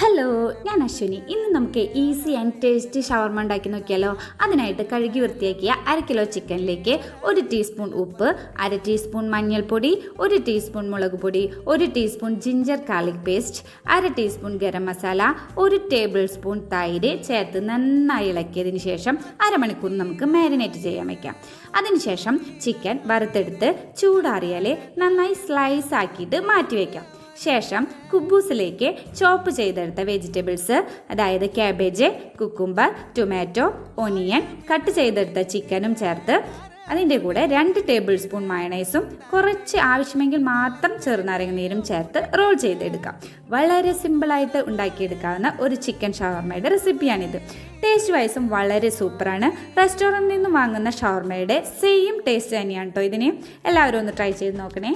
Hello, ഞാൻ അശ്വിനി. ഇന്ന് നമുക്ക് ഈസി ആൻഡ് ടേസ്റ്റി ഷവർമ ഉണ്ടാക്കി നോക്കിയാലോ. അതിനായിട്ട് കഴുകി വൃത്തിയാക്കിയ 1/2 കിലോ ചിക്കനിലേക്ക് 1 ടീസ്പൂൺ ഉപ്പ്, 1/2 ടീസ്പൂൺ മഞ്ഞൾപ്പൊടി, 1 ടീസ്പൂൺ മുളക് പൊടി, 1 teaspoon ginger garlic paste, 1/2 teaspoon garam masala, 1 table spoon തൈര് ചേർത്ത് നന്നായി ഇളക്കിയതിന് ശേഷം അരമണിക്കൂർ നമുക്ക് മാരിനേറ്റ് ചെയ്യാൻ വയ്ക്കാം. അതിനുശേഷം ചിക്കൻ വറുത്തെടുത്ത് ചൂടാറിയാൽ നന്നായി സ്ലൈസ് ആക്കിയിട്ട് മാറ്റി വയ്ക്കാം. ശേഷം കുബൂസിലേക്ക് ചോപ്പ് ചെയ്തെടുത്ത വെജിറ്റബിൾസ്, അതായത് cabbage, cucumber, tomato, onion, cut ചെയ്തെടുത്ത ചിക്കനും ചേർത്ത് അതിൻ്റെ കൂടെ 2 ടേബിൾ സ്പൂൺ മയണൈസും കുറച്ച് ആവശ്യമെങ്കിൽ മാത്രം ചെറുനാരങ്ങ നീരും ചേർത്ത് റോൾ ചെയ്തെടുക്കാം. വളരെ സിമ്പിളായിട്ട് ഉണ്ടാക്കിയെടുക്കാവുന്ന ഒരു ചിക്കൻ ഷവർമയുടെ റെസിപ്പിയാണിത്. ടേസ്റ്റ് വൈസും വളരെ സൂപ്പറാണ്. റെസ്റ്റോറൻറ്റിൽ നിന്ന് വാങ്ങുന്ന ഷവർമയുടെ സെയിം ടേസ്റ്റ് തന്നെയാണ് കേട്ടോ ഇതിന്. എല്ലാവരും ഒന്ന് ട്രൈ ചെയ്ത് നോക്കണേ.